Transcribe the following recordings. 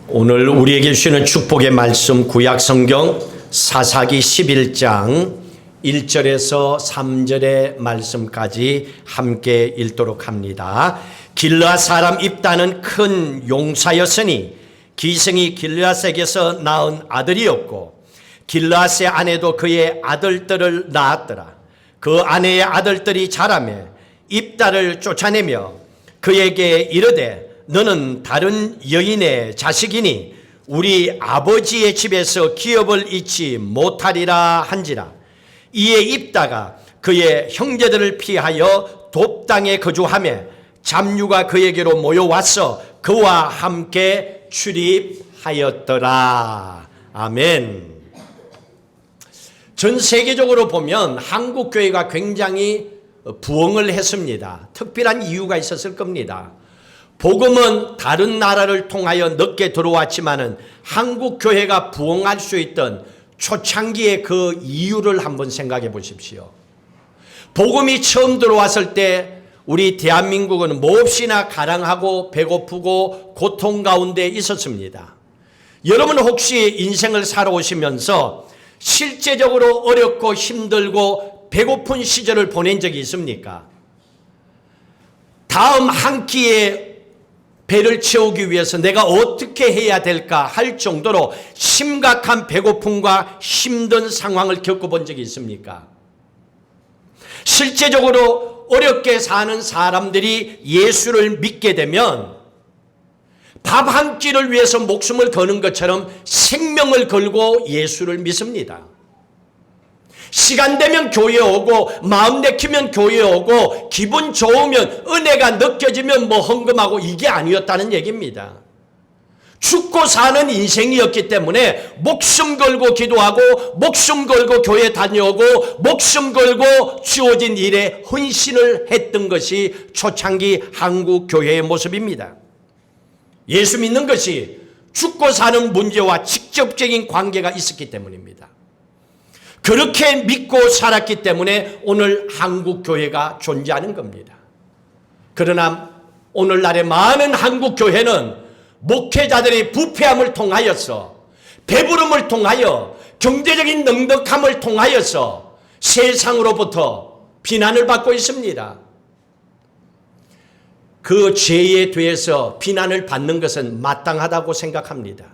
오늘 우리에게 주시는 축복의 말씀 구약성경 사사기 11장 1절에서 3절의 말씀까지 함께 읽도록 합니다. 길르앗 사람 입다는 큰 용사였으니 기생이 길르앗에게서 낳은 아들이었고 길르앗의 아내도 그의 아들들을 낳았더라. 그 아내의 아들들이 자라매 입다를 쫓아내며 그에게 이르되 너는 다른 여인의 자식이니 우리 아버지의 집에서 기업을 잊지 못하리라 한지라. 이에 입다가 그의 형제들을 피하여 돕당에 거주하며 잡류가 그에게로 모여와서 그와 함께 출입하였더라. 아멘. 전 세계적으로 보면 한국 교회가 굉장히 부흥을 했습니다. 특별한 이유가 있었을 겁니다. 복음은 다른 나라를 통하여 늦게 들어왔지만은 한국 교회가 부흥할 수 있던 초창기의 그 이유를 한번 생각해 보십시오. 복음이 처음 들어왔을 때 우리 대한민국은 몹시나 가난하고 배고프고 고통 가운데 있었습니다. 여러분 혹시 인생을 살아오시면서 실제적으로 어렵고 힘들고 배고픈 시절을 보낸 적이 있습니까? 다음 한 끼에 배를 채우기 위해서 내가 어떻게 해야 될까 할 정도로 심각한 배고픔과 힘든 상황을 겪어본 적이 있습니까? 실제적으로 어렵게 사는 사람들이 예수를 믿게 되면 밥 한 끼를 위해서 목숨을 거는 것처럼 생명을 걸고 예수를 믿습니다. 시간 되면 교회에 오고 마음 내키면 교회에 오고 기분 좋으면 은혜가 느껴지면 뭐 헌금하고 이게 아니었다는 얘기입니다. 죽고 사는 인생이었기 때문에 목숨 걸고 기도하고 목숨 걸고 교회 다녀오고 목숨 걸고 주어진 일에 헌신을 했던 것이 초창기 한국 교회의 모습입니다. 예수 믿는 것이 죽고 사는 문제와 직접적인 관계가 있었기 때문입니다. 그렇게 믿고 살았기 때문에 오늘 한국 교회가 존재하는 겁니다. 그러나 오늘날의 많은 한국 교회는 목회자들의 부패함을 통하여서 배부름을 통하여 경제적인 넉넉함을 통하여서 세상으로부터 비난을 받고 있습니다. 그 죄에 대해서 비난을 받는 것은 마땅하다고 생각합니다.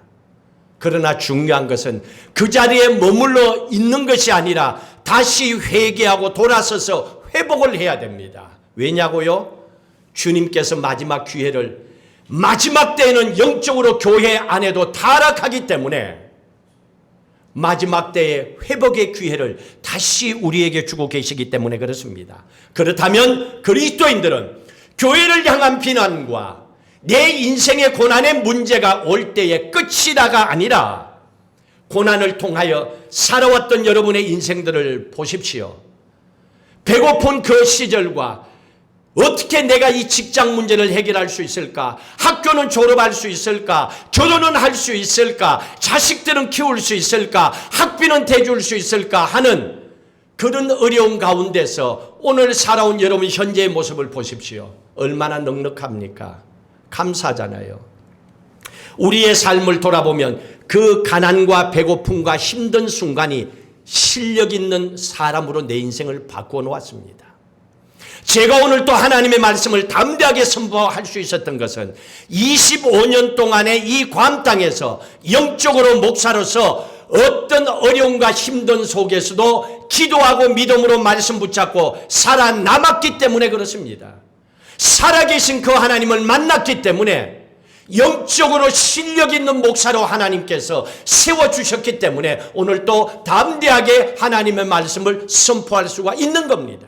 그러나 중요한 것은 그 자리에 머물러 있는 것이 아니라 다시 회개하고 돌아서서 회복을 해야 됩니다. 왜냐고요? 주님께서 마지막 기회를 마지막 때에는 영적으로 교회 안에도 타락하기 때문에 마지막 때에 회복의 기회를 다시 우리에게 주고 계시기 때문에 그렇습니다. 그렇다면 그리스도인들은 교회를 향한 비난과 내 인생의 고난의 문제가 올 때의 끝이다가 아니라 고난을 통하여 살아왔던 여러분의 인생들을 보십시오. 배고픈 그 시절과 어떻게 내가 이 직장 문제를 해결할 수 있을까? 학교는 졸업할 수 있을까? 결혼은 할 수 있을까? 자식들은 키울 수 있을까? 학비는 대줄 수 있을까? 하는 그런 어려운 가운데서 오늘 살아온 여러분 현재의 모습을 보십시오. 얼마나 넉넉합니까? 감사하잖아요. 우리의 삶을 돌아보면 그 가난과 배고픔과 힘든 순간이 실력 있는 사람으로 내 인생을 바꾸어 놓았습니다. 제가 오늘 또 하나님의 말씀을 담대하게 선포할 수 있었던 것은 25년 동안의 이 괌 땅에서 영적으로 목사로서 어떤 어려움과 힘든 속에서도 기도하고 믿음으로 말씀 붙잡고 살아남았기 때문에 그렇습니다. 살아계신 그 하나님을 만났기 때문에 영적으로 실력 있는 목사로 하나님께서 세워주셨기 때문에 오늘 또 담대하게 하나님의 말씀을 선포할 수가 있는 겁니다.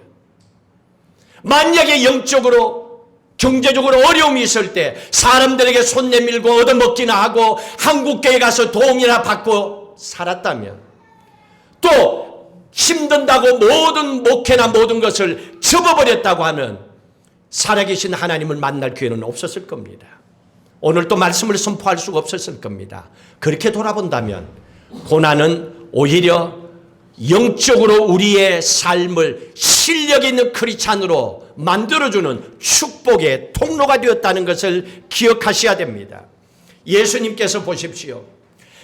만약에 영적으로 경제적으로 어려움이 있을 때 사람들에게 손 내밀고 얻어먹기나 하고 한국교회 가서 도움이나 받고 살았다면 또 힘든다고 모든 목회나 모든 것을 접어버렸다고 하면 살아계신 하나님을 만날 기회는 없었을 겁니다. 오늘 또 말씀을 선포할 수가 없었을 겁니다. 그렇게 돌아본다면 고난은 오히려 영적으로 우리의 삶을 실력 있는 크리스찬으로 만들어주는 축복의 통로가 되었다는 것을 기억하셔야 됩니다. 예수님께서 보십시오.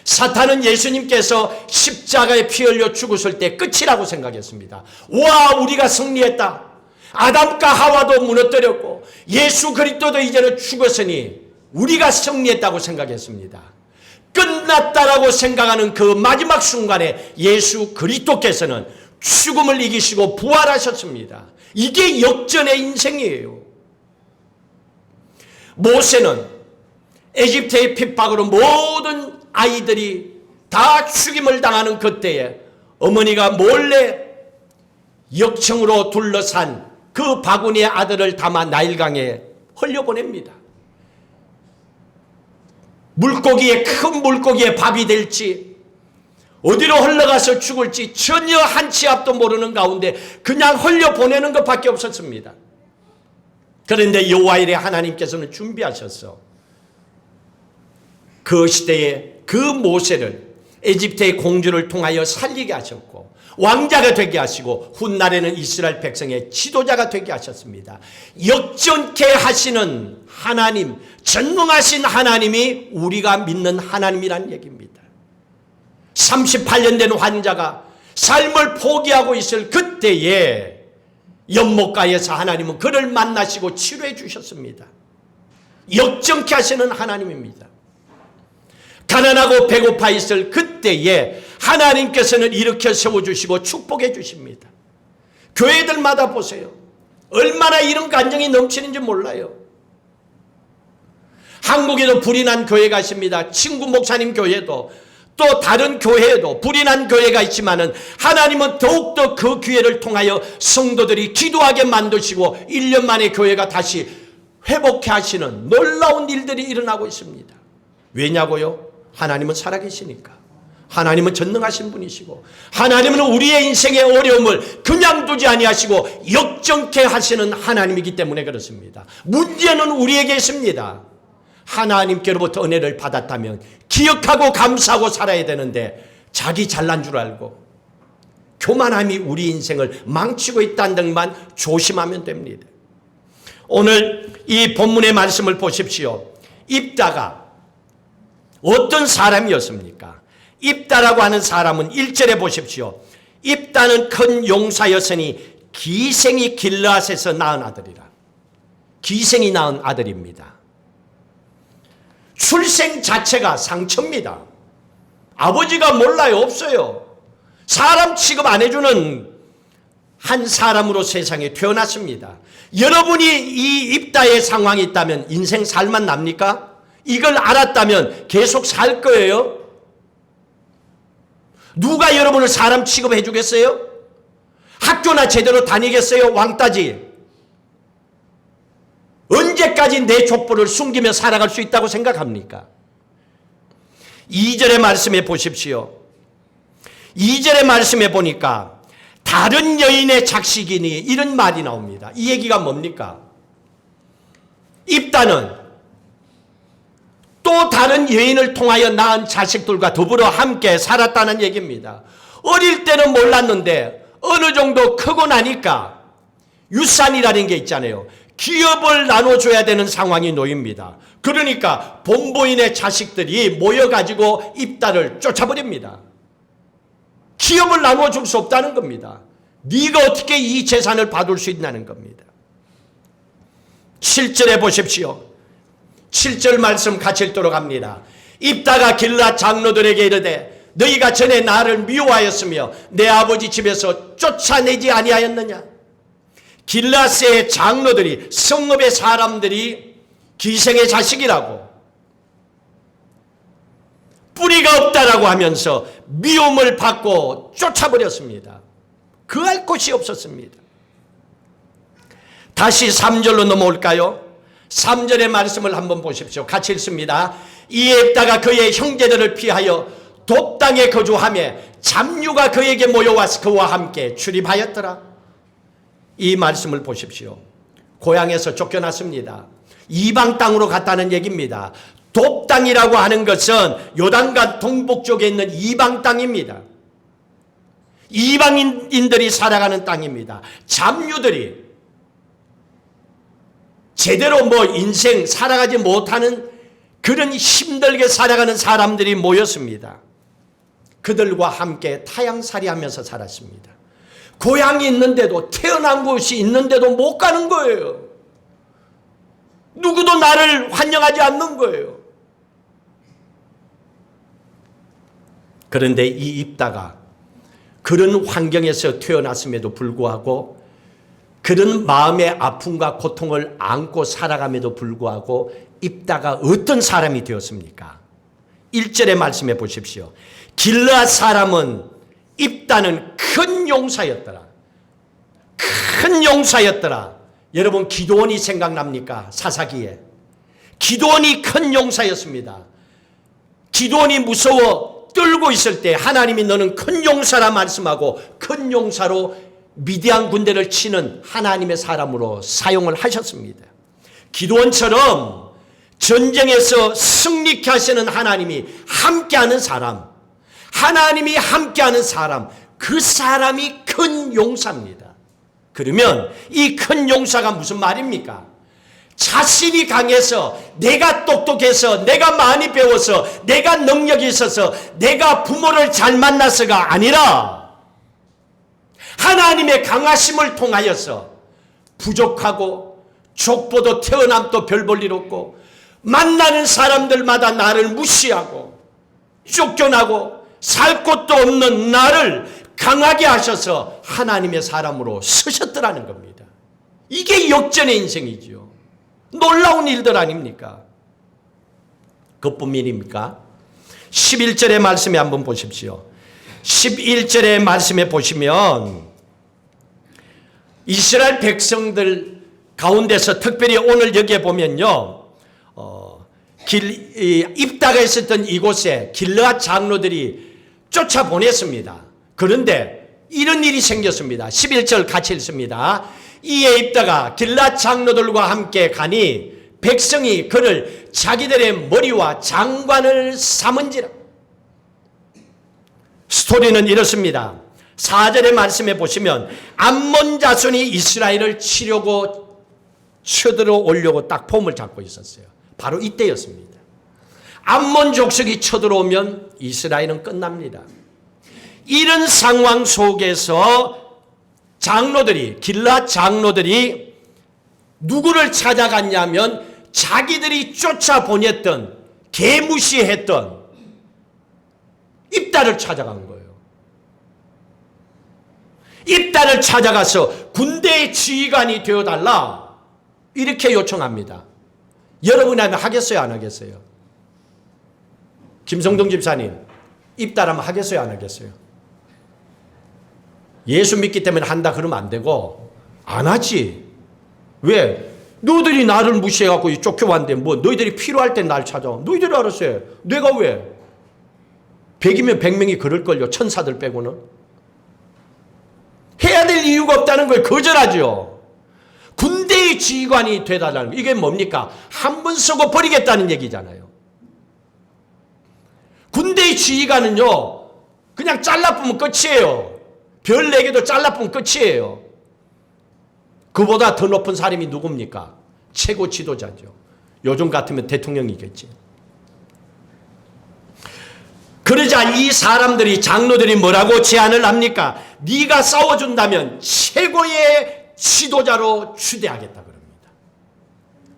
사탄은 예수님께서 십자가에 피 흘려 죽으실 때 끝이라고 생각했습니다. 와, 우리가 승리했다. 아담과 하와도 무너뜨렸고 예수 그리스도도 이제는 죽었으니 우리가 승리했다고 생각했습니다. 끝났다라고 생각하는 그 마지막 순간에 예수 그리스도께서는 죽음을 이기시고 부활하셨습니다. 이게 역전의 인생이에요. 모세는 에집트의 핍박으로 모든 아이들이 다 죽임을 당하는 그때에 어머니가 몰래 역청으로 둘러싼 그 바구니의 아들을 담아 나일강에 흘려보냅니다. 물고기에 큰 물고기에 밥이 될지 어디로 흘러가서 죽을지 전혀 한 치 앞도 모르는 가운데 그냥 흘려보내는 것밖에 없었습니다. 그런데 여호와의 하나님께서는 준비하셨어. 그 시대에 그 모세를 에집트의 공주를 통하여 살리게 하셨고 왕자가 되게 하시고 훗날에는 이스라엘 백성의 지도자가 되게 하셨습니다. 역전케 하시는 하나님, 전능하신 하나님이 우리가 믿는 하나님이란 얘기입니다. 38년 된 환자가 삶을 포기하고 있을 그때에 연못가에서 하나님은 그를 만나시고 치료해 주셨습니다. 역전케 하시는 하나님입니다. 가난하고 배고파 있을 그때에 하나님께서는 일으켜 세워주시고 축복해 주십니다. 교회들마다 보세요. 얼마나 이런 감정이 넘치는지 몰라요. 한국에도 불이 난 교회가 있습니다. 친구 목사님 교회도 또 다른 교회에도 불이 난 교회가 있지만은 하나님은 더욱더 그 기회를 통하여 성도들이 기도하게 만드시고 1년 만에 교회가 다시 회복해 하시는 놀라운 일들이 일어나고 있습니다. 왜냐고요? 하나님은 살아계시니까. 하나님은 전능하신 분이시고 하나님은 우리의 인생의 어려움을 그냥 두지 아니하시고 역전케 하시는 하나님이기 때문에 그렇습니다. 문제는 우리에게 있습니다. 하나님께로부터 은혜를 받았다면 기억하고 감사하고 살아야 되는데 자기 잘난 줄 알고 교만함이 우리 인생을 망치고 있다는 등만 조심하면 됩니다. 오늘 이 본문의 말씀을 보십시오. 입다가 어떤 사람이었습니까? 입다라고 하는 사람은 1절에 보십시오. 입다는 큰 용사였으니 기생이 길르앗에서 낳은 아들이라. 기생이 낳은 아들입니다. 출생 자체가 상처입니다. 아버지가 몰라요. 없어요. 사람 취급 안 해주는 한 사람으로 세상에 태어났습니다. 여러분이 이 입다의 상황이 있다면 인생 살만 납니까? 이걸 알았다면 계속 살 거예요? 누가 여러분을 사람 취급해 주겠어요? 학교나 제대로 다니겠어요? 왕따지. 언제까지 내 족보를 숨기며 살아갈 수 있다고 생각합니까? 2절의 말씀에 보십시오. 2절의 말씀에 보니까 다른 여인의 작식이니 이런 말이 나옵니다. 이 얘기가 뭡니까? 입다는 또 다른 여인을 통하여 낳은 자식들과 더불어 함께 살았다는 얘기입니다. 어릴 때는 몰랐는데 어느 정도 크고 나니까 유산이라는 게 있잖아요. 기업을 나눠줘야 되는 상황이 놓입니다. 그러니까 본보인의 자식들이 모여가지고 입다를 쫓아버립니다. 기업을 나눠줄 수 없다는 겁니다. 네가 어떻게 이 재산을 받을 수 있냐는 겁니다. 7절에 보십시오. 7절 말씀 같이 읽도록 합니다. 입다가 길앗 장로들에게 이르되 너희가 전에 나를 미워하였으며 내 아버지 집에서 쫓아내지 아니하였느냐. 길앗의 장로들이 성읍의 사람들이 기생의 자식이라고 뿌리가 없다라고 하면서 미움을 받고 쫓아버렸습니다. 그할 곳이 없었습니다. 다시 3절로 넘어올까요? 3절의 말씀을 한번 보십시오. 같이 읽습니다. 이에 입다가 그의 형제들을 피하여 돕당에 거주하며 잡류가 그에게 모여와서 그와 함께 출입하였더라. 이 말씀을 보십시오. 고향에서 쫓겨났습니다. 이방 땅으로 갔다는 얘기입니다. 돕당이라고 하는 것은 요단강 동북 쪽에 있는 이방 땅입니다. 이방인들이 살아가는 땅입니다. 잡류들이 제대로 인생 살아가지 못하는 그런 힘들게 살아가는 사람들이 모였습니다. 그들과 함께 타향살이하면서 살았습니다. 고향이 있는데도, 태어난 곳이 있는데도 못 가는 거예요. 누구도 나를 환영하지 않는 거예요. 그런데 이 입다가 그런 환경에서 태어났음에도 불구하고, 그런 마음의 아픔과 고통을 안고 살아감에도 불구하고 입다가 어떤 사람이 되었습니까? 1절의 말씀해 보십시오. 길르앗 사람은 입다는 큰 용사였더라. 큰 용사였더라. 여러분, 기드온이 생각납니까? 사사기에. 기드온이 큰 용사였습니다. 기드온이 무서워 떨고 있을 때 하나님이 너는 큰 용사라 말씀하고 큰 용사로 미디안 군대를 치는 하나님의 사람으로 사용을 하셨습니다. 기드온처럼 전쟁에서 승리케 하시는 하나님이 함께하는 사람, 하나님이 함께하는 사람, 그 사람이 큰 용사입니다. 그러면 이 큰 용사가 무슨 말입니까? 자신이 강해서, 내가 똑똑해서, 내가 많이 배워서, 내가 능력이 있어서, 내가 부모를 잘 만나서가 아니라 하나님의 강하심을 통하여서 부족하고 족보도 태어남도 별 볼 일 없고 만나는 사람들마다 나를 무시하고 쫓겨나고 살 곳도 없는 나를 강하게 하셔서 하나님의 사람으로 쓰셨더라는 겁니다. 이게 역전의 인생이지요. 놀라운 일들 아닙니까? 그뿐입니까? 11절의 말씀에 한번 보십시오. 11절의 말씀에 보시면 이스라엘 백성들 가운데서 특별히 오늘 여기에 보면요, 입다가 있었던 이곳에 길르앗 장로들이 쫓아보냈습니다. 그런데 이런 일이 생겼습니다. 11절 같이 읽습니다. 이에 입다가 길르앗 장로들과 함께 가니 백성이 그를 자기들의 머리와 장관을 삼은지라. 스토리는 이렇습니다. 4절의 말씀에 보시면 암몬 자손이 이스라엘을 치려고 쳐들어 오려고 딱 폼을 잡고 있었어요. 바로 이때였습니다. 암몬 족속이 쳐들어오면 이스라엘은 끝납니다. 이런 상황 속에서 장로들이, 길르앗 장로들이 누구를 찾아갔냐면 자기들이 쫓아보냈던, 개무시했던 입다를 찾아간 거예요. 입다를 찾아가서 군대의 지휘관이 되어달라 이렇게 요청합니다. 여러분이 하면 하겠어요, 안 하겠어요? 김성동 집사님, 입다라면 하겠어요, 안 하겠어요? 예수 믿기 때문에 한다 그러면 안 되고 안 하지. 왜? 너희들이 나를 무시해갖고 쫓겨왔는데 뭐 너희들이 필요할 때 날 찾아와. 너희들이 알아서 해. 내가 왜? 100이면 100명이 그럴걸요. 천사들 빼고는. 해야 될 이유가 없다는 걸 거절하죠. 군대의 지휘관이 되달라는 거. 이게 뭡니까? 한 번 쓰고 버리겠다는 얘기잖아요. 군대의 지휘관은요, 그냥 잘라보면 끝이에요. 별 4개도 잘라보면 끝이에요. 그보다 더 높은 사람이 누굽니까? 최고 지도자죠. 요즘 같으면 대통령이겠지. 그러자 이 사람들이, 장로들이 뭐라고 제안을 합니까? 네가 싸워준다면 최고의 지도자로 추대하겠다 그럽니다.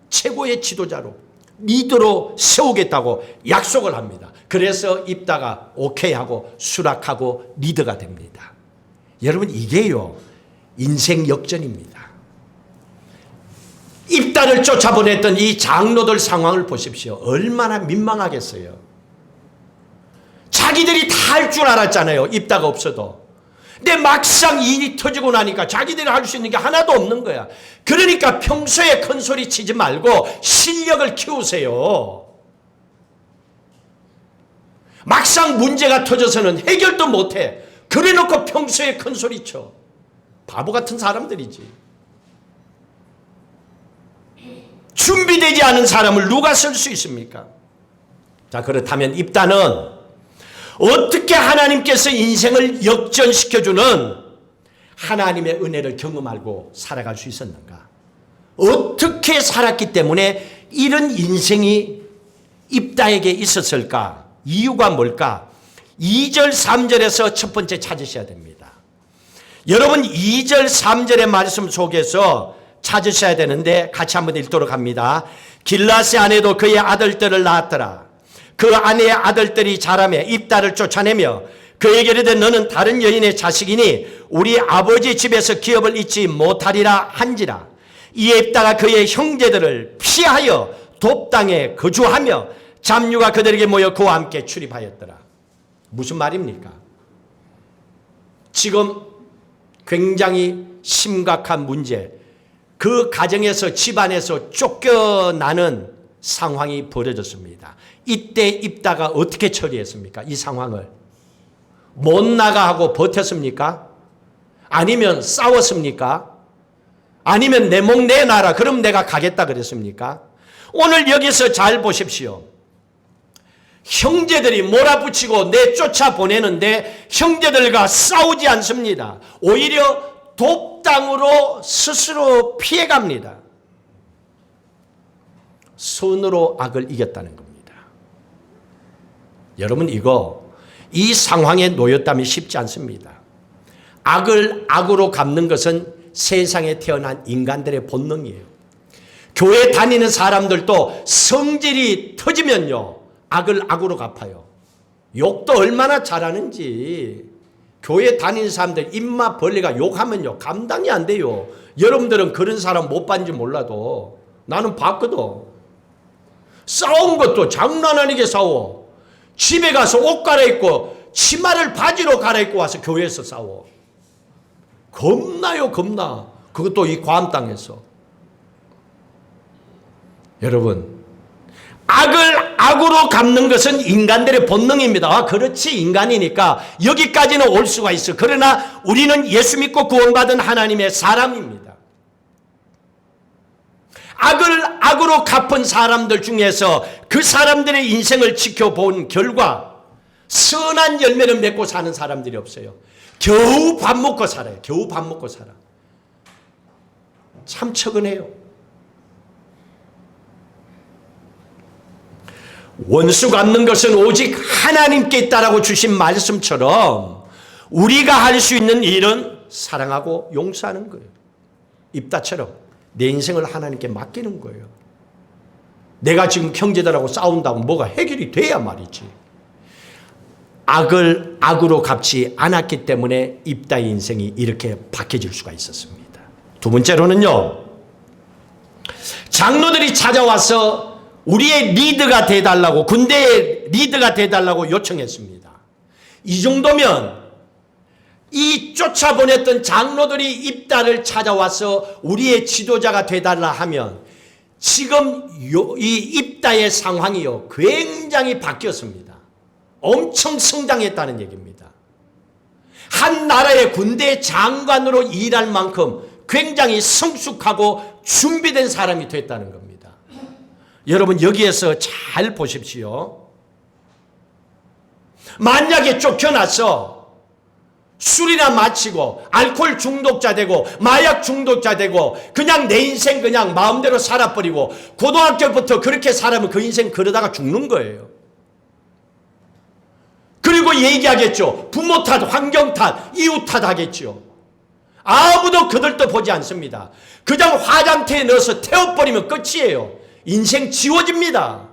최고의 지도자로, 리더로 세우겠다고 약속을 합니다. 그래서 입다가 오케이 하고 수락하고 리더가 됩니다. 여러분, 이게요, 인생 역전입니다. 입다를 쫓아보냈던 이 장로들 상황을 보십시오. 얼마나 민망하겠어요. 자기들이 다 할 줄 알았잖아요. 입다가 없어도. 근데 막상 일이 터지고 나니까 자기들이 할 수 있는 게 하나도 없는 거야. 그러니까 평소에 큰 소리 치지 말고 실력을 키우세요. 막상 문제가 터져서는 해결도 못해. 그래놓고 평소에 큰 소리 쳐. 바보 같은 사람들이지. 준비되지 않은 사람을 누가 쓸 수 있습니까? 자, 그렇다면 입다는 어떻게 하나님께서 인생을 역전시켜주는 하나님의 은혜를 경험하고 살아갈 수 있었는가? 어떻게 살았기 때문에 이런 인생이 입다에게 있었을까? 이유가 뭘까? 2절 3절에서 첫 번째 찾으셔야 됩니다. 여러분 2절 3절의 말씀 속에서 찾으셔야 되는데 같이 한번 읽도록 합니다. 길라세 아내도 그의 아들들을 낳았더라. 그 아내의 아들들이 자라매 입다를 쫓아내며 그에게 이르되 너는 다른 여인의 자식이니 우리 아버지 집에서 기업을 잊지 못하리라 한지라. 이에 입다가 그의 형제들을 피하여 돕당에 거주하며 잡류가 그들에게 모여 그와 함께 출입하였더라. 무슨 말입니까? 지금 굉장히 심각한 문제, 그 가정에서 집안에서 쫓겨나는 상황이 벌어졌습니다. 이때 입다가 어떻게 처리했습니까? 이 상황을 못 나가 하고 버텼습니까? 아니면 싸웠습니까? 아니면 내 목 내놔라 그럼 내가 가겠다 그랬습니까? 오늘 여기서 잘 보십시오. 형제들이 몰아붙이고 내쫓아 보내는데 형제들과 싸우지 않습니다. 오히려 돕당으로 스스로 피해갑니다. 손으로 악을 이겼다는 겁니다. 여러분 이 상황에 놓였다면 쉽지 않습니다. 악을 악으로 갚는 것은 세상에 태어난 인간들의 본능이에요. 교회 다니는 사람들도 성질이 터지면요 악을 악으로 갚아요. 욕도 얼마나 잘하는지 교회 다니는 사람들 입맛 벌레가 욕하면요 감당이 안 돼요. 여러분들은 그런 사람 못 봤는지 몰라도 나는 봤거든. 싸운 것도 장난 아니게 싸워. 집에 가서 옷 갈아입고 치마를 바지로 갈아입고 와서 교회에서 싸워. 겁나요 겁나. 그것도 이 과암 땅에서. 여러분 악을 악으로 갚는 것은 인간들의 본능입니다. 아, 그렇지 인간이니까 여기까지는 올 수가 있어. 그러나 우리는 예수 믿고 구원받은 하나님의 사람입니다. 악을 악으로 갚은 사람들 중에서 그 사람들의 인생을 지켜본 결과 선한 열매를 맺고 사는 사람들이 없어요. 겨우 밥 먹고 살아요. 겨우 밥 먹고 살아. 참 처근해요. 원수 갚는 것은 오직 하나님께 있다라고 주신 말씀처럼 우리가 할 수 있는 일은 사랑하고 용서하는 거예요. 입다처럼 내 인생을 하나님께 맡기는 거예요. 내가 지금 형제들하고 싸운다고 뭐가 해결이 돼야 말이지. 악을 악으로 갚지 않았기 때문에 입다의 인생이 이렇게 바뀌어질 수가 있었습니다. 두 번째로는요. 장로들이 찾아와서 우리의 리더가 돼달라고 군대의 리더가 돼달라고 요청했습니다. 이 정도면 이 쫓아보냈던 장로들이 입다를 찾아와서 우리의 지도자가 돼달라 하면 지금 이 입다의 상황이요 굉장히 바뀌었습니다. 엄청 성장했다는 얘기입니다. 한 나라의 군대 장관으로 일할 만큼 굉장히 성숙하고 준비된 사람이 됐다는 겁니다. 여러분 여기에서 잘 보십시오. 만약에 쫓겨나서 술이나 마시고 알코올 중독자 되고 마약 중독자 되고 그냥 내 인생 그냥 마음대로 살아버리고 고등학교부터 그렇게 살아면 그 인생 그러다가 죽는 거예요. 그리고 얘기하겠죠. 부모 탓, 환경 탓, 이웃 탓 하겠죠. 아무도 그들도 보지 않습니다. 그냥 화장터에 넣어서 태워버리면 끝이에요. 인생 지워집니다.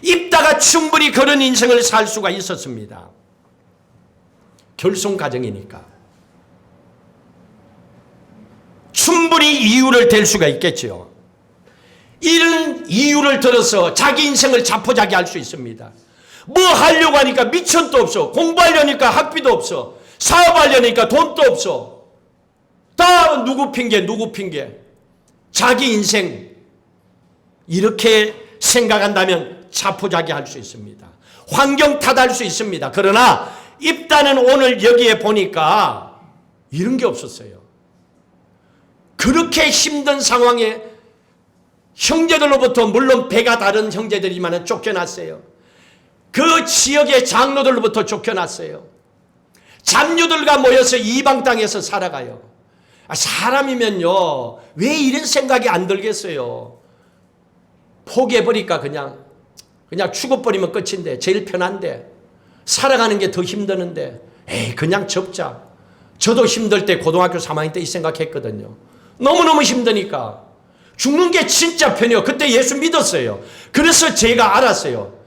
입다가 충분히 그런 인생을 살 수가 있었습니다. 결손 가정이니까. 충분히 이유를 댈 수가 있겠죠. 이런 이유를 들어서 자기 인생을 자포자기 할 수 있습니다. 뭐 하려고 하니까 미천도 없어. 공부하려니까 학비도 없어. 사업하려니까 돈도 없어. 다 누구 핑계 누구 핑계. 자기 인생 이렇게 생각한다면 자포자기 할 수 있습니다. 환경 탓할 수 있습니다. 그러나 입다는 오늘 여기에 보니까 이런 게 없었어요. 그렇게 힘든 상황에 형제들로부터 물론 배가 다른 형제들이지만 쫓겨났어요. 그 지역의 장로들로부터 쫓겨났어요. 잡류들과 모여서 이방 땅에서 살아가요. 사람이면요 왜 이런 생각이 안 들겠어요. 포기해버릴까 그냥 죽어버리면 끝인데 제일 편한데 살아가는 게 더 힘드는데 에이 그냥 접자. 저도 힘들 때 고등학교 3학년 때 이 생각했거든요. 너무너무 힘드니까 죽는 게 진짜 편해요. 그때 예수 믿었어요. 그래서 제가 알았어요.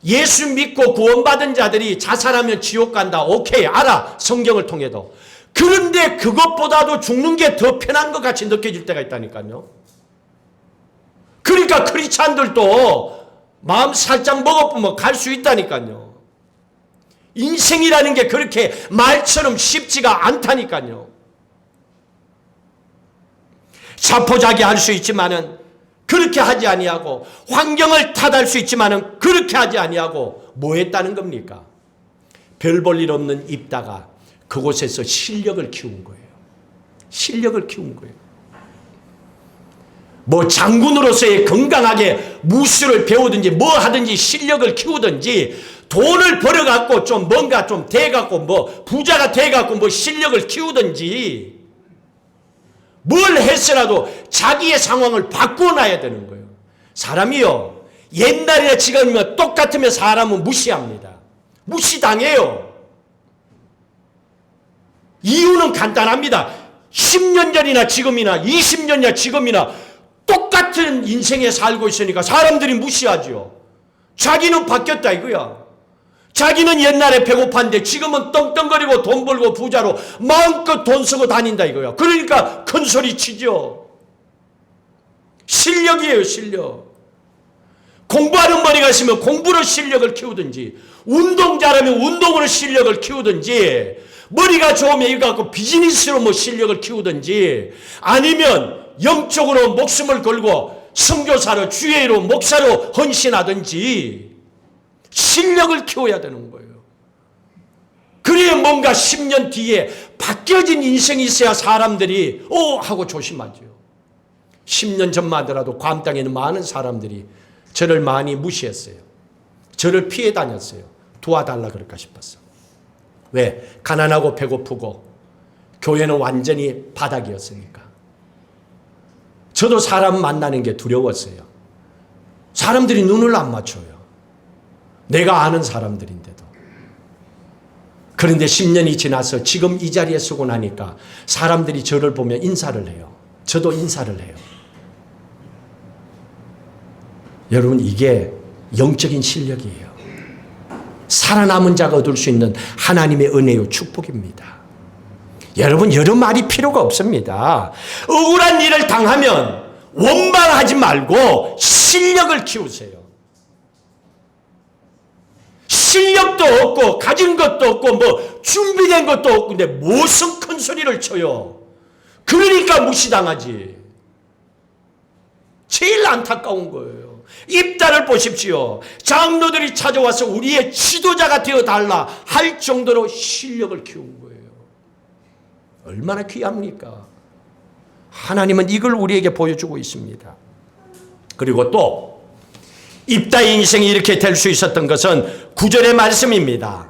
예수 믿고 구원받은 자들이 자살하면 지옥 간다. 오케이 알아. 성경을 통해도. 그런데 그것보다도 죽는 게 더 편한 것 같이 느껴질 때가 있다니까요. 그러니까 크리스찬들도 마음 살짝 먹어보면 갈 수 있다니까요. 인생이라는 게 그렇게 말처럼 쉽지가 않다니까요. 자포자기 할 수 있지만은 그렇게 하지 아니하고 환경을 탓할 수 있지만은 그렇게 하지 아니하고 뭐 했다는 겁니까? 별 볼 일 없는 입다가 그곳에서 실력을 키운 거예요. 실력을 키운 거예요. 뭐 장군으로서의 건강하게 무술을 배우든지 뭐 하든지 실력을 키우든지 돈을 벌어갖고 좀 뭔가 좀 돼갖고 뭐 부자가 돼갖고 뭐 실력을 키우든지 뭘 했으라도 자기의 상황을 바꿔놔야 되는 거예요. 사람이요. 옛날이나 지금이나 똑같으면 사람은 무시합니다. 무시당해요. 이유는 간단합니다. 10년 전이나 지금이나 20년이나 지금이나 똑같은 인생에 살고 있으니까 사람들이 무시하죠. 자기는 바뀌었다 이거야. 자기는 옛날에 배고팠는데 지금은 떵떵거리고 돈 벌고 부자로 마음껏 돈 쓰고 다닌다 이거야. 그러니까 큰 소리 치죠. 실력이에요, 실력. 공부하는 머리가 있으면 공부로 실력을 키우든지 운동 잘하면 운동으로 실력을 키우든지 머리가 좋으면 이거 갖고 비즈니스로 뭐 실력을 키우든지 아니면 영적으로 목숨을 걸고 선교사로 주예로 목사로 헌신하든지 실력을 키워야 되는 거예요. 그래야 뭔가 10년 뒤에 바뀌어진 인생이 있어야 사람들이 하고 조심하죠. 10년 전만 하더라도 괌 땅에 있는 많은 사람들이 저를 많이 무시했어요. 저를 피해 다녔어요. 도와달라 그럴까 싶었어. 왜? 가난하고 배고프고 교회는 완전히 바닥이었으니까. 저도 사람 만나는 게 두려웠어요. 사람들이 눈을 안 맞춰요. 내가 아는 사람들인데도. 그런데 10년이 지나서 지금 이 자리에 서고 나니까 사람들이 저를 보면 인사를 해요. 저도 인사를 해요. 여러분 이게 영적인 실력이에요. 살아남은 자가 얻을 수 있는 하나님의 은혜요 축복입니다. 여러분 여러 말이 필요가 없습니다. 억울한 일을 당하면 원망하지 말고 실력을 키우세요. 실력도 없고 가진 것도 없고 뭐 준비된 것도 없고 근데 무슨 큰 소리를 쳐요. 그러니까 무시당하지. 제일 안타까운 거예요. 입다를 보십시오. 장로들이 찾아와서 우리의 지도자가 되어달라 할 정도로 실력을 키운 거예요. 얼마나 귀합니까? 하나님은 이걸 우리에게 보여주고 있습니다. 그리고 또 입다의 인생이 이렇게 될 수 있었던 것은 9절의 말씀입니다.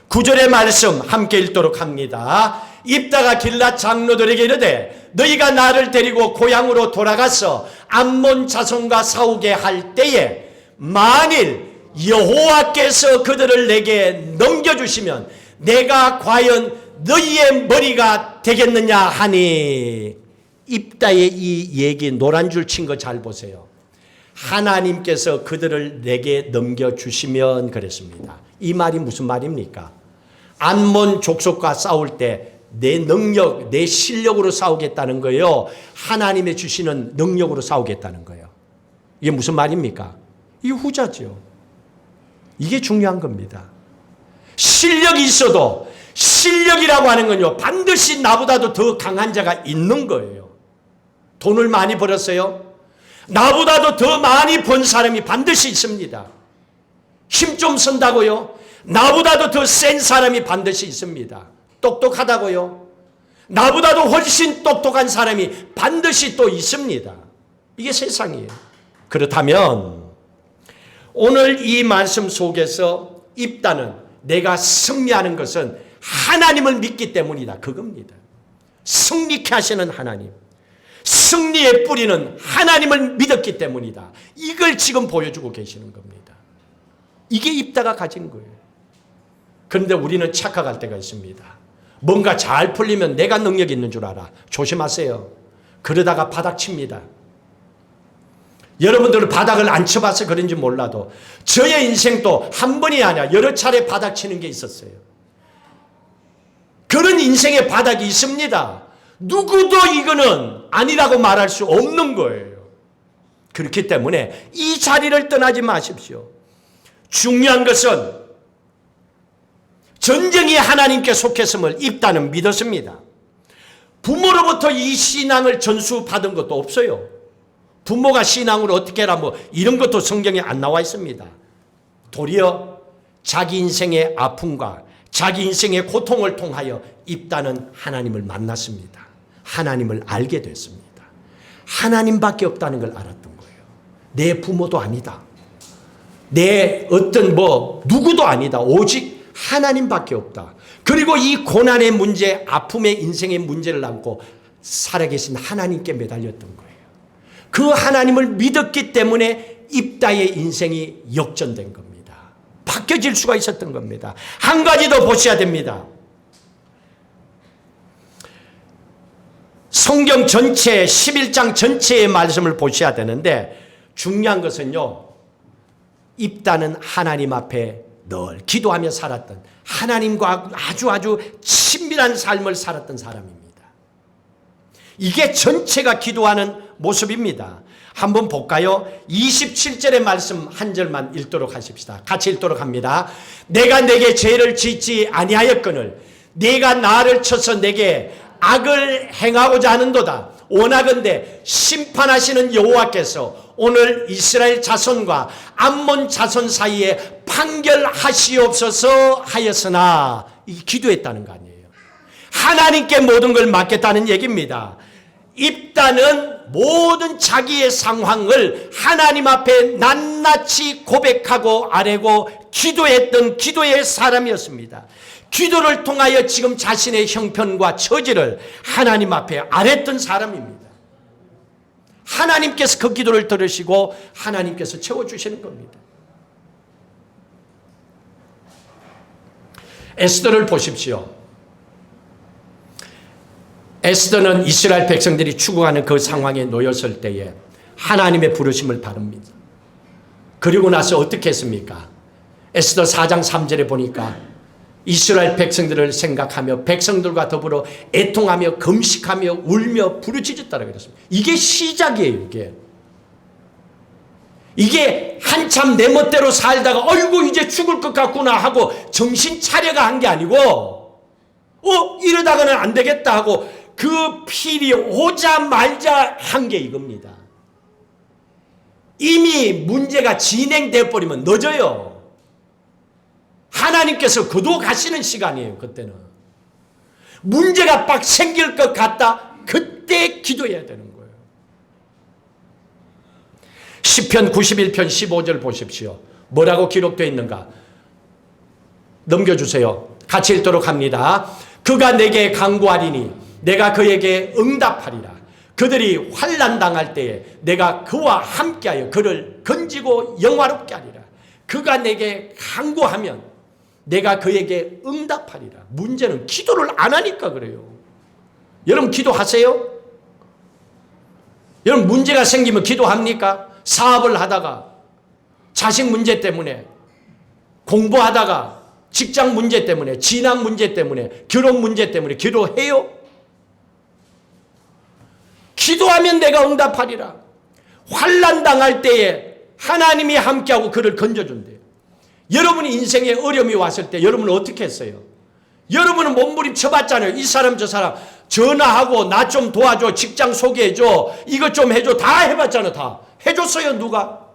9절의 말씀 함께 읽도록 합니다. 입다가 길랏 장로들에게 이르되 너희가 나를 데리고 고향으로 돌아가서 암몬 자손과 싸우게 할 때에 만일 여호와께서 그들을 내게 넘겨주시면 내가 과연 너희의 머리가 되겠느냐 하니. 입다의 이 얘기 노란 줄 친 거 잘 보세요. 하나님께서 그들을 내게 넘겨주시면 그랬습니다. 이 말이 무슨 말입니까? 암몬 족속과 싸울 때 내 능력, 내 실력으로 싸우겠다는 거예요. 하나님의 주시는 능력으로 싸우겠다는 거예요. 이게 무슨 말입니까? 이 후자죠. 이게 중요한 겁니다. 실력이 있어도 실력이라고 하는 건요 반드시 나보다도 더 강한 자가 있는 거예요. 돈을 많이 벌었어요? 나보다도 더 많이 번 사람이 반드시 있습니다. 힘 좀 쓴다고요? 나보다도 더 센 사람이 반드시 있습니다. 똑똑하다고요? 나보다도 훨씬 똑똑한 사람이 반드시 또 있습니다. 이게 세상이에요. 그렇다면 오늘 이 말씀 속에서 입다는 내가 승리하는 것은 하나님을 믿기 때문이다. 그겁니다. 승리케 하시는 하나님. 승리의 뿌리는 하나님을 믿었기 때문이다. 이걸 지금 보여주고 계시는 겁니다. 이게 입다가 가진 거예요. 그런데 우리는 착각할 때가 있습니다. 뭔가 잘 풀리면 내가 능력이 있는 줄 알아. 조심하세요. 그러다가 바닥 칩니다. 여러분들은 바닥을 안 쳐봐서 그런지 몰라도 저의 인생도 한 번이 아니라 여러 차례 바닥 치는 게 있었어요. 그런 인생의 바닥이 있습니다. 누구도 이거는 아니라고 말할 수 없는 거예요. 그렇기 때문에 이 자리를 떠나지 마십시오. 중요한 것은 전쟁이 하나님께 속했음을 입다는 믿었습니다. 부모로부터 이 신앙을 전수받은 것도 없어요. 부모가 신앙으로 어떻게 해라 뭐 이런 것도 성경에 안 나와 있습니다. 도리어 자기 인생의 아픔과 자기 인생의 고통을 통하여 입다는 하나님을 만났습니다. 하나님을 알게 됐습니다. 하나님밖에 없다는 걸 알았던 거예요. 내 부모도 아니다. 내 어떤 누구도 아니다. 오직 하나님밖에 없다. 그리고 이 고난의 문제, 아픔의 인생의 문제를 안고 살아계신 하나님께 매달렸던 거예요. 그 하나님을 믿었기 때문에 입다의 인생이 역전된 겁니다. 바뀌어질 수가 있었던 겁니다. 한 가지 더 보셔야 됩니다. 성경 전체 11장 전체의 말씀을 보셔야 되는데 중요한 것은요. 입다는 하나님 앞에 늘 기도하며 살았던 하나님과 아주 친밀한 삶을 살았던 사람입니다. 이게 전체가 기도하는 모습입니다. 한번 볼까요? 27절의 말씀 한 절만 읽도록 하십시다. 같이 읽도록 합니다. 내가 내게 죄를 짓지 아니하였거늘 네가 나를 쳐서 내게 악을 행하고자 하는도다. 원하건대 심판하시는 여호와께서 오늘 이스라엘 자손과 암몬 자손 사이에 판결하시옵소서 하였으나 기도했다는 거 아니에요. 하나님께 모든 걸 맡겼다는 얘기입니다. 입다는 모든 자기의 상황을 하나님 앞에 낱낱이 고백하고 아뢰고 기도했던 기도의 사람이었습니다. 기도를 통하여 지금 자신의 형편과 처지를 하나님 앞에 아뢰던 사람입니다. 하나님께서 그 기도를 들으시고 하나님께서 채워주시는 겁니다. 에스더를 보십시오. 에스더는 이스라엘 백성들이 추구하는 그 상황에 놓였을 때에 하나님의 부르심을 받습니다. 그리고 나서 어떻게 했습니까? 에스더 4장 3절에 보니까 이스라엘 백성들을 생각하며 백성들과 더불어 애통하며 금식하며 울며 부르짖었다고 그랬습니다. 이게 시작이에요. 이게 한참 내 멋대로 살다가 어이구 이제 죽을 것 같구나 하고 정신 차려가 한 게 아니고 이러다가는 안 되겠다 하고 그 필이 오자말자 한 게 이겁니다. 이미 문제가 진행돼 버리면 늦어요. 하나님께서 거둬 가시는 시간이에요. 그때는 문제가 빡 생길 것 같다. 그때 기도해야 되는 거예요. 시편 91편 15절 보십시오. 뭐라고 기록되어 있는가? 넘겨주세요. 같이 읽도록 합니다. 그가 내게 간구하리니 내가 그에게 응답하리라. 그들이 환난 당할 때에 내가 그와 함께하여 그를 건지고 영화롭게 하리라. 그가 내게 간구하면 내가 그에게 응답하리라. 문제는 기도를 안 하니까 그래요. 여러분 기도하세요? 여러분 문제가 생기면 기도합니까? 사업을 하다가 자식 문제 때문에 공부하다가 직장 문제 때문에 진학 문제 때문에 결혼 문제 때문에 기도해요? 기도하면 내가 응답하리라. 환난 당할 때에 하나님이 함께하고 그를 건져준대요. 여러분이 인생에 어려움이 왔을 때 여러분은 어떻게 했어요? 여러분은 몸부림쳐봤잖아요. 이 사람 저 사람 전화하고 나 좀 도와줘, 직장 소개해줘, 이것 좀 해줘, 다 해봤잖아. 다 해줬어요. 누가?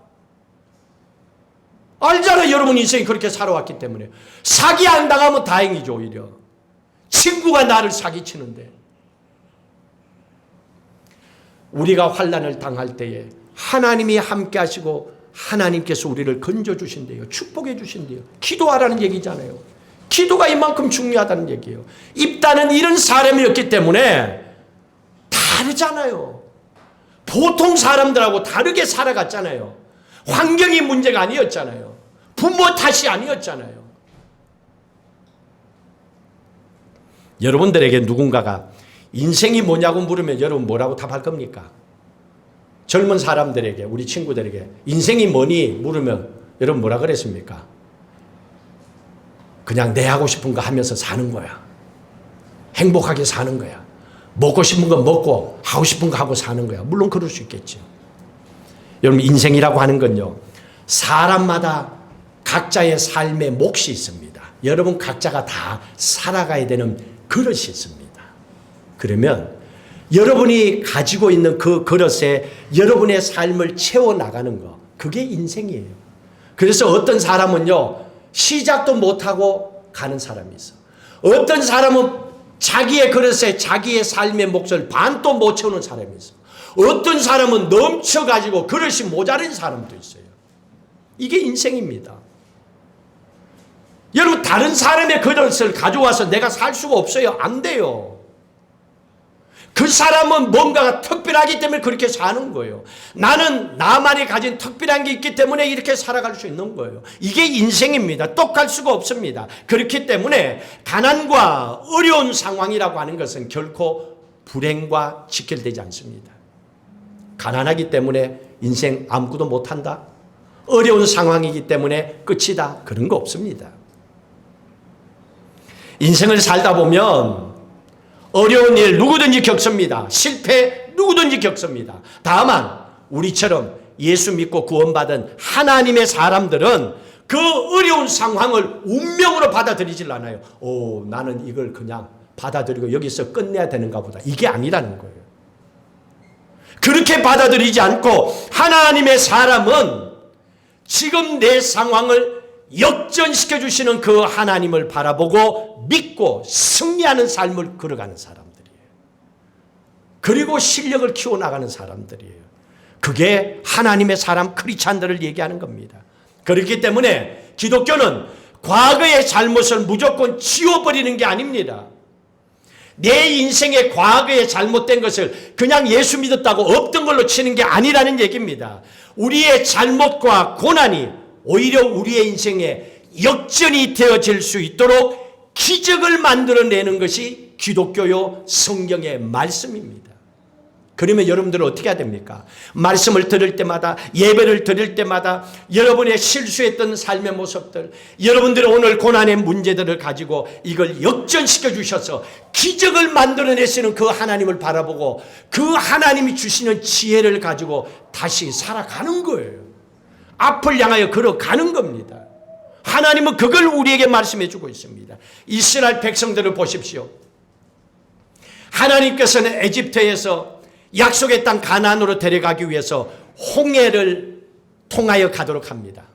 알잖아요. 여러분 인생이 그렇게 살아왔기 때문에. 사기 안 당하면 다행이죠. 오히려 친구가 나를 사기치는데. 우리가 환난을 당할 때에 하나님이 함께 하시고 하나님께서 우리를 건져주신대요. 축복해 주신대요. 기도하라는 얘기잖아요. 기도가 이만큼 중요하다는 얘기예요. 입다는 이런 사람이었기 때문에 다르잖아요. 보통 사람들하고 다르게 살아갔잖아요. 환경이 문제가 아니었잖아요. 부모 탓이 아니었잖아요. 여러분들에게 누군가가 인생이 뭐냐고 물으면 여러분 뭐라고 답할 겁니까? 젊은 사람들에게, 우리 친구들에게 인생이 뭐니 물으면 여러분 뭐라 그랬습니까? 그냥 내 하고 싶은 거 하면서 사는 거야. 행복하게 사는 거야. 먹고 싶은 거 먹고 하고 싶은 거 하고 사는 거야. 물론 그럴 수 있겠죠. 여러분 인생이라고 하는 건요, 사람마다 각자의 삶의 몫이 있습니다. 여러분 각자가 다 살아가야 되는 그릇이 있습니다. 그러면 여러분이 가지고 있는 그 그릇에 여러분의 삶을 채워나가는 거, 그게 인생이에요. 그래서 어떤 사람은요, 시작도 못하고 가는 사람이 있어. 어떤 사람은 자기의 그릇에 자기의 삶의 몫을 반도 못 채우는 사람이 있어. 어떤 사람은 넘쳐가지고 그릇이 모자른 사람도 있어요. 이게 인생입니다. 여러분 다른 사람의 그릇을 가져와서 내가 살 수가 없어요. 안 돼요. 그 사람은 뭔가가 특별하기 때문에 그렇게 사는 거예요. 나는 나만이 가진 특별한 게 있기 때문에 이렇게 살아갈 수 있는 거예요. 이게 인생입니다. 똑갈 수가 없습니다. 그렇기 때문에 가난과 어려운 상황이라고 하는 것은 결코 불행과 직결되지 않습니다. 가난하기 때문에 인생 아무것도 못한다. 어려운 상황이기 때문에 끝이다. 그런 거 없습니다. 인생을 살다 보면 어려운 일 누구든지 겪습니다. 실패 누구든지 겪습니다. 다만 우리처럼 예수 믿고 구원받은 하나님의 사람들은 그 어려운 상황을 운명으로 받아들이질 않아요. 나는 이걸 그냥 받아들이고 여기서 끝내야 되는가 보다. 이게 아니라는 거예요. 그렇게 받아들이지 않고 하나님의 사람은 지금 내 상황을 역전시켜 주시는 그 하나님을 바라보고 믿고 승리하는 삶을 걸어가는 사람들이에요. 그리고 실력을 키워나가는 사람들이에요. 그게 하나님의 사람 크리스찬들을 얘기하는 겁니다. 그렇기 때문에 기독교는 과거의 잘못을 무조건 지워버리는 게 아닙니다. 내 인생의 과거에 잘못된 것을 그냥 예수 믿었다고 없던 걸로 치는 게 아니라는 얘기입니다. 우리의 잘못과 고난이 오히려 우리의 인생에 역전이 되어질 수 있도록 기적을 만들어내는 것이 기독교요 성경의 말씀입니다. 그러면 여러분들은 어떻게 해야 됩니까? 말씀을 들을 때마다, 예배를 드릴 때마다 여러분의 실수했던 삶의 모습들, 여러분들의 오늘 고난의 문제들을 가지고 이걸 역전시켜 주셔서 기적을 만들어내시는 그 하나님을 바라보고 그 하나님이 주시는 지혜를 가지고 다시 살아가는 거예요. 앞을 향하여 걸어가는 겁니다. 하나님은 그걸 우리에게 말씀해 주고 있습니다. 이스라엘 백성들을 보십시오. 하나님께서는 에집트에서 약속의 땅 가나안으로 데려가기 위해서 홍해를 통하여 가도록 합니다.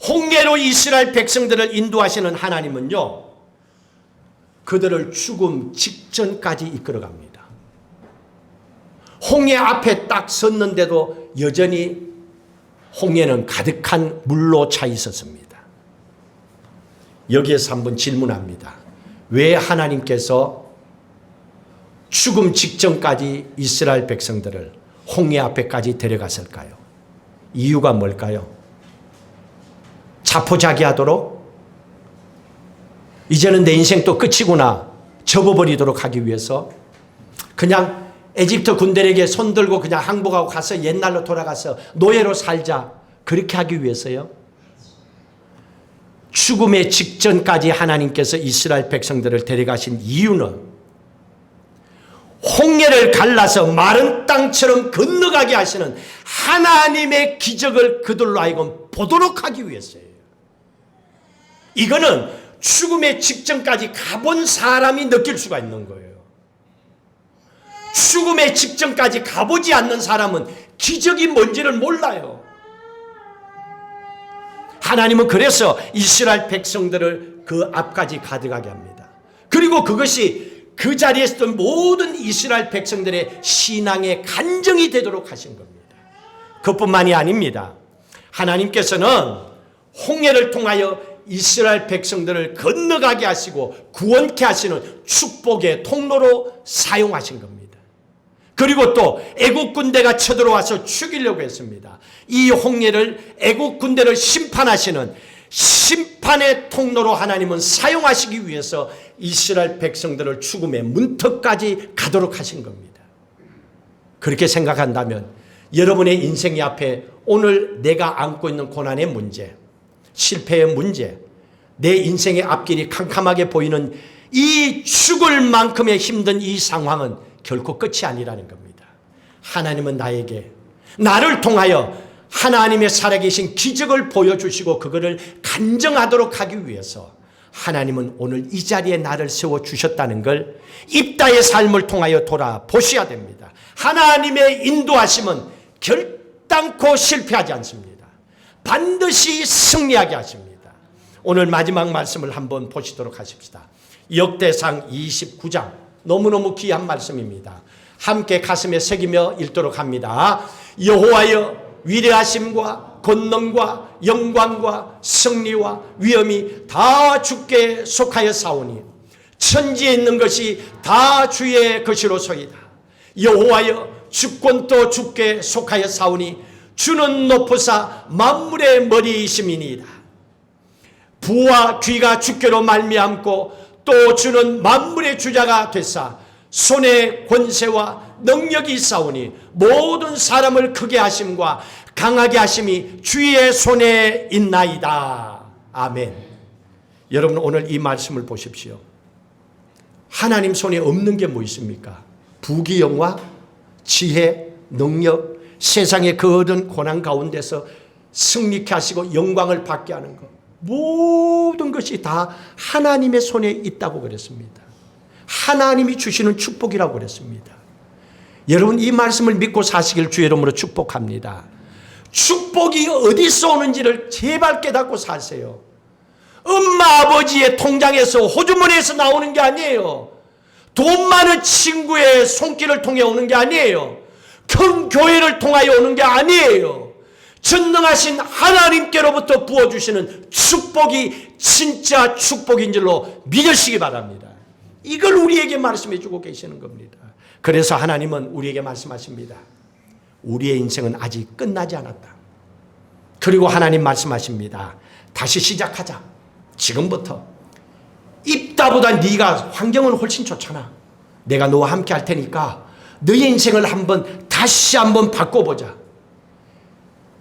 홍해로 이스라엘 백성들을 인도하시는 하나님은요, 그들을 죽음 직전까지 이끌어갑니다. 홍해 앞에 딱 섰는데도 여전히 홍해는 가득한 물로 차 있었습니다. 여기에서 한번 질문합니다. 왜 하나님께서 죽음 직전까지 이스라엘 백성들을 홍해 앞에까지 데려갔을까요? 이유가 뭘까요? 자포자기하도록? 이제는 내 인생 또 끝이구나 접어버리도록 하기 위해서? 그냥 에집트 군대에게 손들고 그냥 항복하고 가서 옛날로 돌아가서 노예로 살자, 그렇게 하기 위해서요? 죽음의 직전까지 하나님께서 이스라엘 백성들을 데려가신 이유는 홍해를 갈라서 마른 땅처럼 건너가게 하시는 하나님의 기적을 그들로 하여금 보도록 하기 위해서예요. 이거는 죽음의 직전까지 가본 사람이 느낄 수가 있는 거예요. 죽음의 직전까지 가보지 않는 사람은 기적이 뭔지를 몰라요. 하나님은 그래서 이스라엘 백성들을 그 앞까지 가져가게 합니다. 그리고 그것이 그 자리에 있었던 모든 이스라엘 백성들의 신앙의 간증이 되도록 하신 겁니다. 그뿐만이 아닙니다. 하나님께서는 홍해를 통하여 이스라엘 백성들을 건너가게 하시고 구원케 하시는 축복의 통로로 사용하신 겁니다. 그리고 또 애국 군대가 쳐들어와서 죽이려고 했습니다. 이 홍해를 애국 군대를 심판하시는 심판의 통로로 하나님은 사용하시기 위해서 이스라엘 백성들을 죽음의 문턱까지 가도록 하신 겁니다. 그렇게 생각한다면 여러분의 인생의 앞에 오늘 내가 안고 있는 고난의 문제, 실패의 문제, 내 인생의 앞길이 캄캄하게 보이는 이 죽을 만큼의 힘든 이 상황은 결코 끝이 아니라는 겁니다. 하나님은 나를 통하여 하나님의 살아계신 기적을 보여주시고 그거를 간증하도록 하기 위해서 하나님은 오늘 이 자리에 나를 세워주셨다는 걸 입다의 삶을 통하여 돌아보셔야 됩니다. 하나님의 인도하심은 결단코 실패하지 않습니다. 반드시 승리하게 하십니다. 오늘 마지막 말씀을 한번 보시도록 하십시다. 역대상 29장, 너무너무 귀한 말씀입니다. 함께 가슴에 새기며 읽도록 합니다. 여호와여, 위대하심과 권능과 영광과 승리와 위엄이 다 주께 속하여 사오니 천지에 있는 것이 다 주의 것이로소이다. 여호와여, 주권도 주께 속하여 사오니 주는 높으사 만물의 머리이심이니이다. 부와 귀가 주께로 말미암고 또 주는 만물의 주자가 되사 손에 권세와 능력이 있사오니 모든 사람을 크게 하심과 강하게 하심이 주의 손에 있나이다. 아멘. 여러분 오늘 이 말씀을 보십시오. 하나님 손에 없는 게 뭐 있습니까? 부귀영화, 지혜, 능력, 세상의 그 모든 고난 가운데서 승리케 하시고 영광을 받게 하는 것, 모든 것이 다 하나님의 손에 있다고 그랬습니다. 하나님이 주시는 축복이라고 그랬습니다. 여러분 이 말씀을 믿고 사시길 주의 이름으로 축복합니다. 축복이 어디서 오는지를 제발 깨닫고 사세요. 엄마 아버지의 통장에서 호주머니에서 나오는 게 아니에요. 돈 많은 친구의 손길을 통해 오는 게 아니에요. 큰 교회를 통하여 오는 게 아니에요. 전능하신 하나님께로부터 부어주시는 축복이 진짜 축복인 줄로 믿으시기 바랍니다. 이걸 우리에게 말씀해 주고 계시는 겁니다. 그래서 하나님은 우리에게 말씀하십니다. 우리의 인생은 아직 끝나지 않았다. 그리고 하나님 말씀하십니다. 다시 시작하자. 지금부터. 입다보다 네가 환경은 훨씬 좋잖아. 내가 너와 함께 할 테니까 너의 인생을 다시 한번 바꿔보자.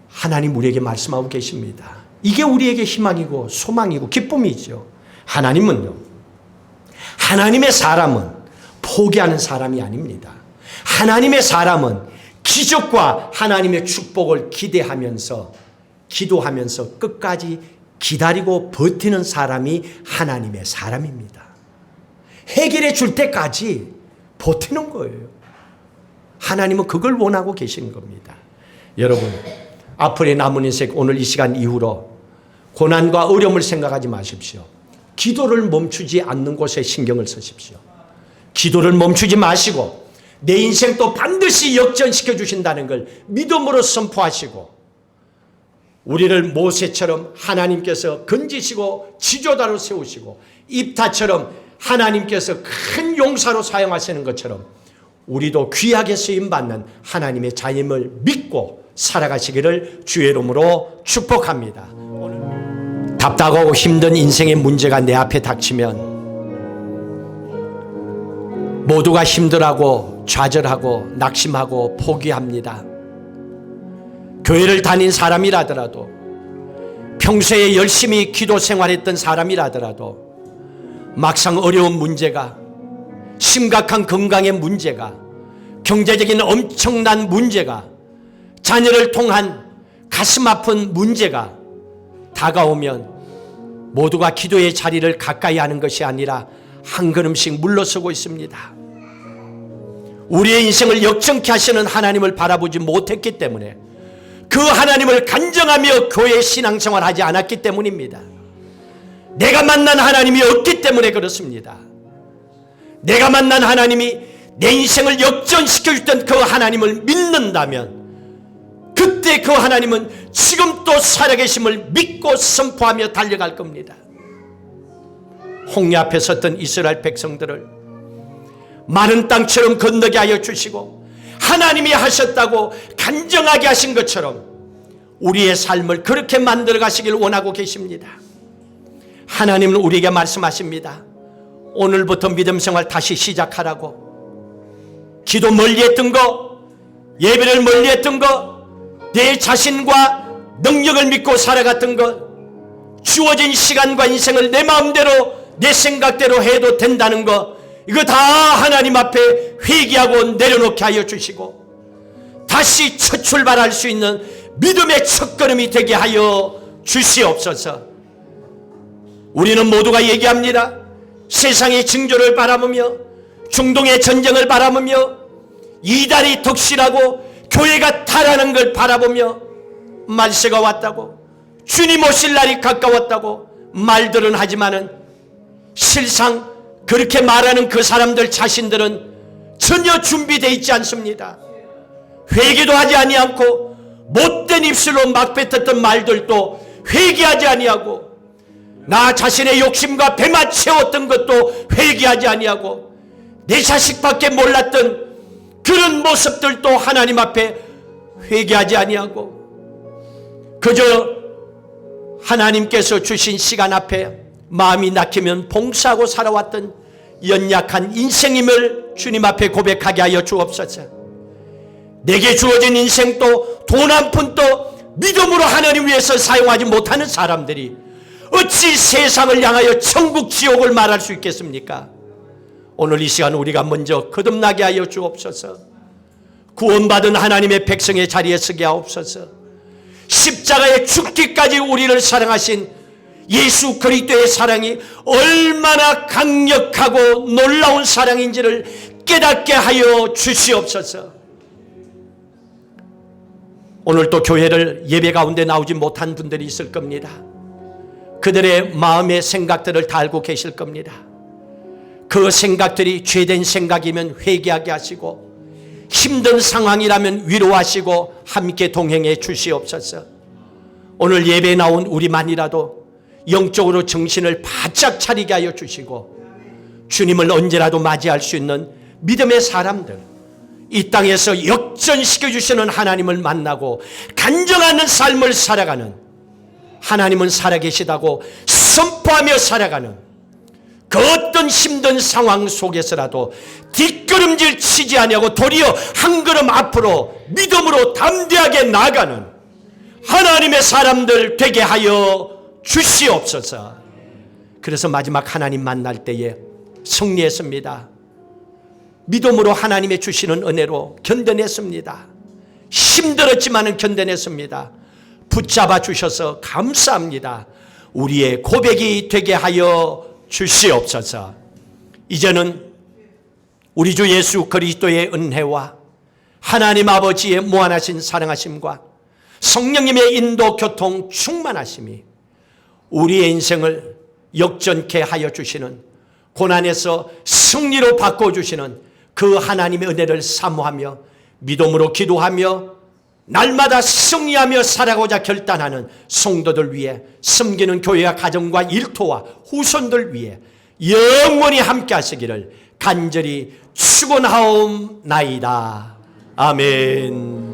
하나님 우리에게 말씀하고 계십니다. 이게 우리에게 희망이고 소망이고 기쁨이죠. 하나님은요, 하나님의 사람은 포기하는 사람이 아닙니다. 하나님의 사람은 기적과 하나님의 축복을 기대하면서 기도하면서 끝까지 기다리고 버티는 사람이 하나님의 사람입니다. 해결해 줄 때까지 버티는 거예요. 하나님은 그걸 원하고 계시는 겁니다. 여러분 앞으로의 남은 인생 오늘 이 시간 이후로 고난과 어려움을 생각하지 마십시오. 기도를 멈추지 않는 곳에 신경을 쓰십시오. 기도를 멈추지 마시고 내 인생도 반드시 역전시켜 주신다는 걸 믿음으로 선포하시고 우리를 모세처럼 하나님께서 건지시고 지도자로 세우시고 입다처럼 하나님께서 큰 용사로 사용하시는 것처럼 우리도 귀하게 쓰임받는 하나님의 자임을 믿고 살아가시기를 주의 이름으로 축복합니다. 오늘 답답하고 힘든 인생의 문제가 내 앞에 닥치면 모두가 힘들어하고 좌절하고 낙심하고 포기합니다. 교회를 다닌 사람이라더라도 평소에 열심히 기도 생활했던 사람이라더라도 막상 어려운 문제가 심각한 건강의 문제가 경제적인 엄청난 문제가 자녀를 통한 가슴 아픈 문제가 다가오면 모두가 기도의 자리를 가까이 하는 것이 아니라 한 걸음씩 물러서고 있습니다. 우리의 인생을 역전케 하시는 하나님을 바라보지 못했기 때문에 그 하나님을 간증하며 교회 신앙생활 하지 않았기 때문입니다. 내가 만난 하나님이 없기 때문에 그렇습니다. 내가 만난 하나님이 내 인생을 역전시켜 주던 그 하나님을 믿는다면 그때 그 하나님은 지금 또 살아계심을 믿고 선포하며 달려갈 겁니다. 홍해 앞에 섰던 이스라엘 백성들을 마른 땅처럼 건너게 하여 주시고 하나님이 하셨다고 간증하게 하신 것처럼 우리의 삶을 그렇게 만들어 가시길 원하고 계십니다. 하나님은 우리에게 말씀하십니다. 오늘부터 믿음 생활 다시 시작하라고. 기도 멀리했던 거, 예배를 멀리했던 거, 내 자신과 능력을 믿고 살아갔던 것, 주어진 시간과 인생을 내 마음대로 내 생각대로 해도 된다는 것, 이거 다 하나님 앞에 회개하고 내려놓게 하여 주시고 다시 첫 출발할 수 있는 믿음의 첫걸음이 되게 하여 주시옵소서. 우리는 모두가 얘기합니다. 세상의 징조를 바라보며 중동의 전쟁을 바라보며 이달이 덕실하고 교회가 타라는 걸 바라보며 말세가 왔다고, 주님 오실 날이 가까웠다고 말들은 하지만은 실상 그렇게 말하는 그 사람들 자신들은 전혀 준비되어 있지 않습니다. 회개도 하지 아니하고 못된 입술로 막 뱉었던 말들도 회개하지 아니하고, 나 자신의 욕심과 배만 채웠던 것도 회개하지 아니하고, 내 자식밖에 몰랐던 그런 모습들도 하나님 앞에 회개하지 아니하고, 그저 하나님께서 주신 시간 앞에 마음이 nak히면 봉사하고 살아왔던 연약한 인생임을 주님 앞에 고백하게 하여 주옵소서. 내게 주어진 인생도 돈 한 푼도 믿음으로 하나님 위해서 사용하지 못하는 사람들이 어찌 세상을 향하여 천국 지옥을 말할 수 있겠습니까? 오늘 이 시간 우리가 먼저 거듭나게 하여 주옵소서. 구원받은 하나님의 백성의 자리에 서게 하옵소서. 십자가에 죽기까지 우리를 사랑하신 예수 그리스도의 사랑이 얼마나 강력하고 놀라운 사랑인지를 깨닫게 하여 주시옵소서. 오늘 또 교회를 예배 가운데 나오지 못한 분들이 있을 겁니다. 그들의 마음의 생각들을 다 알고 계실 겁니다. 그 생각들이 죄된 생각이면 회개하게 하시고, 힘든 상황이라면 위로하시고 함께 동행해 주시옵소서. 오늘 예배에 나온 우리만이라도 영적으로 정신을 바짝 차리게 하여 주시고, 주님을 언제라도 맞이할 수 있는 믿음의 사람들, 이 땅에서 역전시켜 주시는 하나님을 만나고 간증하는 삶을 살아가는, 하나님은 살아계시다고 선포하며 살아가는 그 어떤 힘든 상황 속에서라도 뒷걸음질 치지 아니하고 도리어 한 걸음 앞으로 믿음으로 담대하게 나아가는 하나님의 사람들 되게 하여 주시옵소서. 그래서 마지막 하나님 만날 때에 승리했습니다. 믿음으로 하나님의 주시는 은혜로 견뎌냈습니다. 힘들었지만은 견뎌냈습니다. 붙잡아 주셔서 감사합니다. 우리의 고백이 되게 하여 주시옵소서. 이제는 우리 주 예수 그리스도의 은혜와 하나님 아버지의 무한하신 사랑하심과 성령님의 인도 교통 충만하심이 우리의 인생을 역전케 하여 주시는, 고난에서 승리로 바꿔주시는 그 하나님의 은혜를 사모하며 믿음으로 기도하며 날마다 승리하며 살아가고자 결단하는 성도들 위해, 섬기는 교회와 가정과 일터와 후손들 위해 영원히 함께 하시기를 간절히 축원하옵나이다. 아멘.